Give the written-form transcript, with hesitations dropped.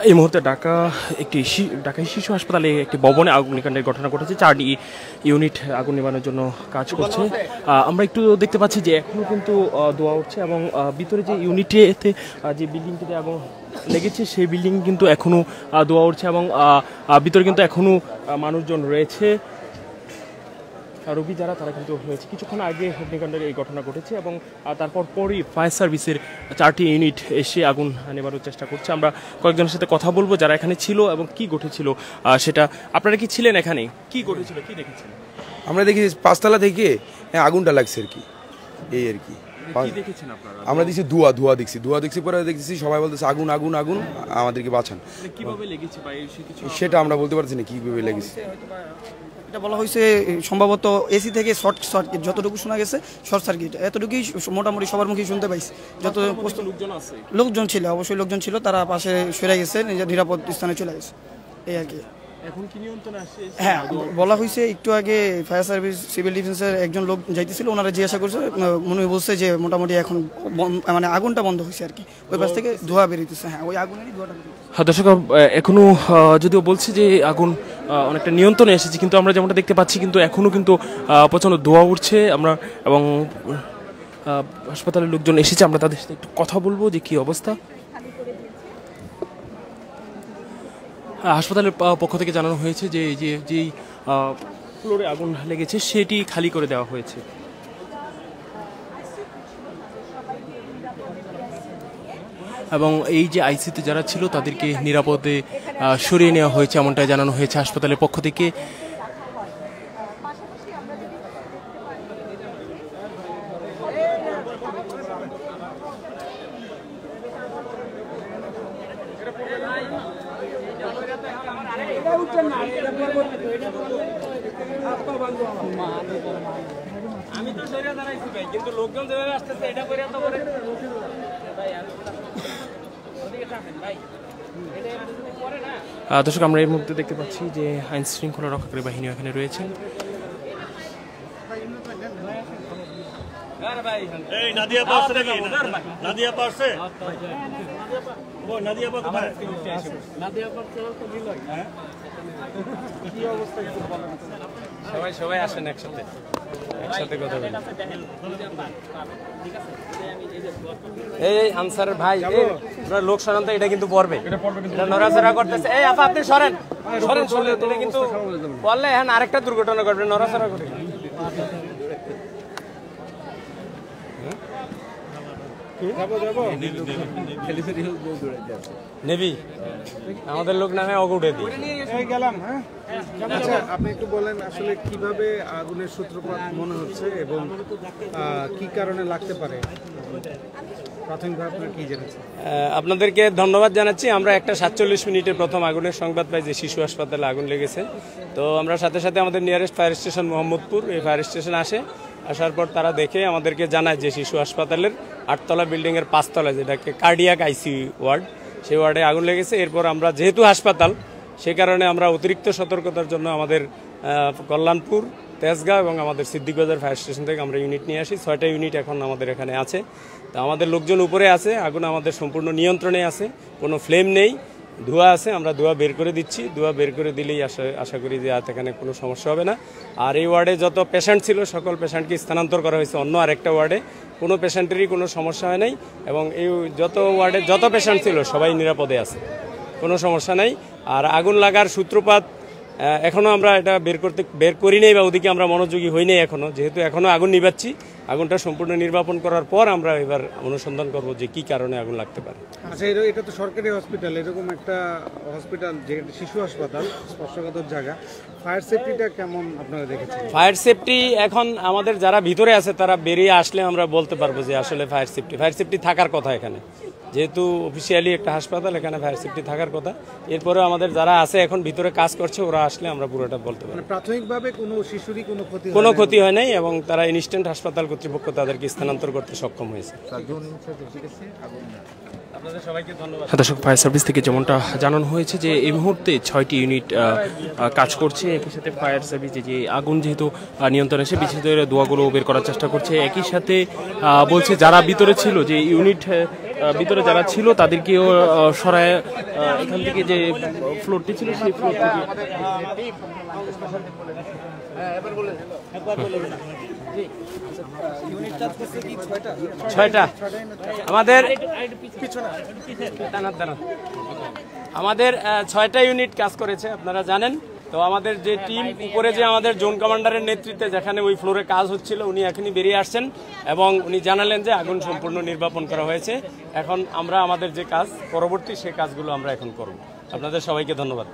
এই মুহূর্তে ঢাকা শিশু হাসপাতালে একটি ভবনে অগ্নিকাণ্ডের ঘটনা ঘটেছে। 4টি ইউনিট আগুন নেভানোর জন্য কাজ করছে। আমরা একটু দেখতে পাচ্ছি যে এখনও কিন্তু ধোঁয়া উঠছে এবং ভিতরে যে ইউনিটেতে যে বিল্ডিংটিতে আগুন লেগেছে সেই বিল্ডিং কিন্তু এখনও ধোঁয়া উঠছে এবং ভিতরে কিন্তু এখনও মানুষজন রয়েছে, রোগী যারা তারা কিন্তু হয়েছে। কিছুক্ষণ আগে অগ্নিকাণ্ডের এই ঘটনা ঘটেছে এবং তারপর পরই ফায়ার সার্ভিসের 4টি ইউনিট এসে আগুন নেভানোর চেষ্টা করছে। আমরা কয়েকজনের সাথে কথা বলবো যারা এখানে ছিল এবং কি ঘটেছিল সেটা। আপনারা কি ছিলেন এখানে? কি ঘটেছিল, কি দেখেছেন? আমরা দেখি 5তলা থেকে আগুনটা লাগছে আর কি, এই আর কি। আমরা দেখছি ধোঁয়া দেখছি পরে দেখছি সবাই বলতেছে আগুন আগুন আগুন, আমাদেরকে বাঁচান। কিভাবে লেগেছে সেটা আমরা বলতে পারছি না কিভাবে লেগেছে। এটা বলা হয়েছে সম্ভবত এসি থেকে শর্ট সার্কিট, যতটুকু শোনা গেছে শর্ট সার্কিট, এতটুকুই মোটামুটি সবার মুখে শুনতে পাইছি। যত লোকজন ছিল, অবশ্যই লোকজন ছিল, তারা পাশে সরে গেছে, নিজের নিরাপদ স্থানে চলে গেছে, এই আর কি। এখন কি নিয়ন্ত্রণে আসছে? হ্যাঁ, বলা হয়েছে একটু আগে ফায়ার সার্ভিস সিভিল ডিফেন্সের একজন লোক যাইতেছিল, ওনারা জিজ্ঞাসা করছে, মনে বলছে যে মোটামুটি এখন মানে আগুনটা বন্ধ হয়েছে আর কি, ওই পাশ থেকে ধোঁয়া বেরিয়েছে। হ্যাঁ, ওই আগুনেরই ধোঁয়াটা বেরিয়েছে। হ্যাঁ দর্শক, এখনও যদিও বলছে যে আগুন অনেকটা নিয়ন্ত্রণে এসেছে, কিন্তু আমরা যেমনটা দেখতে পাচ্ছি কিন্তু এখনও কিন্তু প্রচণ্ড ধোঁয়া উঠছে। আমরা এবং হাসপাতালের লোকজন এসেছে, আমরা তাদের সাথে একটু কথা বলবো যে কী অবস্থা। হাসপাতালের পক্ষ থেকে জানানো হয়েছে যে যেই ফ্লোরে আগুন লেগেছে সেটি খালি করে দেওয়া হয়েছে। এবং এই যে আইসিতে যারা ছিল তাদেরকে নিরাপদে সরিয়ে নেওয়া হয়েছে, এমনটাই জানানো হয়েছে হাসপাতালের পক্ষ থেকে। আমি তো সরিয়ে দাঁড়াইছি ভাই, কিন্তু লোকজন যেভাবে আসতেছে এটা করে তো করে দর্শক, আমরা এই মুহূর্তে দেখতে পাচ্ছি যে আইন শৃঙ্খলা রক্ষাকারী বাহিনী এখানে রয়েছেন। সবাই আসেন একসাথে কথা বলি। এই আনসারের ভাই, লোক সরান তো, এটা কিন্তু পড়বে, এটা নড়াচড়া করতেছে। এই আপা আপনি সরেন সরেন সরলে এটা কিন্তু পড়লে হ্যাঁ আরেকটা দুর্ঘটনা ঘটবে, নড়াচড়া করে। নেবি আমাদের লোক নামে অগুড়ে দিয়ে গেলাম। হ্যাঁ, আপনি একটু বলেন আসলে কিভাবে আগুনের সূত্রপাত মনে হচ্ছে এবং কি কারণে লাগতে পারে, প্রাথমিকভাবে আপনারা কি জেনেছেন? আপনাদেরকে ধন্যবাদ জানাচ্ছি। আমরা 1:47 মিনিটে প্রথম আগুনের সংবাদ পাই যে শিশু হাসপাতালে আগুন লেগেছে। তো আমরা সাথে সাথে আমাদের নিয়ারেস্ট ফায়ার স্টেশন মোহাম্মদপুর, এই ফায়ার স্টেশন আসার পর তারা দেখে আমাদেরকে জানায় যে শিশু হাসপাতালের 8তলা বিল্ডিংয়ের 5তলা, যেটাকে কার্ডিয়াক আইসি ওয়ার্ড, সেই ওয়ার্ডে আগুন লেগেছে। এরপর আমরা যেহেতু হাসপাতাল, সে কারণে আমরা অতিরিক্ত সতর্কতার জন্য আমাদের কল্যাণপুর, তেজগাঁও এবং আমাদের সিদ্দিকবাজার ফায়ার স্টেশন থেকে আমরা ইউনিট নিয়ে আসি। 6টা ইউনিট এখন আমাদের এখানে আছে। তা আমাদের লোকজন উপরে আছে, আগুন আমাদের সম্পূর্ণ নিয়ন্ত্রণে আছে, কোনো ফ্লেম নেই, ধোঁয়া আছে। আমরা ধোঁয়া বের করে দিচ্ছি, ধোঁয়া বের করে দিলেই আশা করি যে এখানে কোনো সমস্যা হবে না। আর এই ওয়ার্ডে যত পেশেন্ট ছিল সকল পেশেন্টকে স্থানান্তর করা হয়েছে অন্য আরেকটা ওয়ার্ডে, কোনো পেশেন্টেরই কোনো সমস্যা হয় নাই। এবং এই যত ওয়ার্ডে যত পেশেন্ট ছিল সবাই নিরাপদে আছে, কোনো সমস্যা নাই। আর আগুন লাগার সূত্রপাত এখনও আমরা এটা বের করি নাই বা ওদিকে আমরা মনোযোগী হই নাই এখনও, যেহেতু এখনও আগুন নিভাচ্ছি। আগুনটা সম্পূর্ণ নির্বাপন করার পর আমরা এবার অনুসন্ধান করব যে কি কারণে আগুন লাগতে পারে। আচ্ছা, এটা তো সরকারি হসপিটাল, এরকম একটা হসপিটাল যে শিশু হাসপাতাল, স্পর্শকাতর জায়গা, ফায়ার সেফটিটা কেমন আপনারা দেখেছেন? ফায়ার সেফটি এখন আমাদের যারা ভিতরে আছে তারা বেরিয়ে আসলে আমরা বলতে পারবো যে আসলে ফায়ার সেফটি থাকার কথা এখানে, যেহেতু অফিসিয়ালি একটা হাসপাতাল, এখানে ফায়ার সেফটি থাকার কথা। এরপরে আমাদের যারা আছে এখন ভিতরে কাজ করছে, ওরা আসলে আমরা পুরোটা বলতে পারবো। প্রাথমিকভাবে কোনো শিশুরই কোনো ক্ষতি হয় নাই এবং তারা ইনস্ট্যান্ট হাসপাতাল কর্তৃপক্ষ তাদেরকে স্থানান্তর করতে সক্ষম হয়েছে। দর্শক, ফায়ার সার্ভিস থেকে যেমনটা জানানো হয়েছে যে এই মুহূর্তে 6টি ইউনিট কাজ করছে। একই সাথে ফায়ার সার্ভিস যে আগুন যেহেতু নিয়ন্ত্রণে এসে বিশেষ করে ধোঁয়াগুলো বের করার চেষ্টা করছে। একই সাথে বলছে যারা ভিতরে ছিল যে ইউনিট ভিতরে যারা ছিল তাদেরকেও সরায় এখান থেকে যে ফ্লোরটি ছিল সেই ফ্লোর থেকে ছয়টা আমাদের 6টা ইউনিট কাজ করেছে আপনারা জানেন। তো আমাদের যে টিম উপরে যে আমাদের জোন কমান্ডারের নেতৃত্বে যেখানে ওই ফ্লোরে কাজ হচ্ছিল উনি এখনই বেরিয়ে আসছেন এবং উনি জানালেন যে আগুন সম্পূর্ণ নির্বাপন করা হয়েছে। এখন আমরা আমাদের যে কাজ পরবর্তী সেই কাজগুলো আমরা এখন করব। আপনাদের সবাইকে ধন্যবাদ।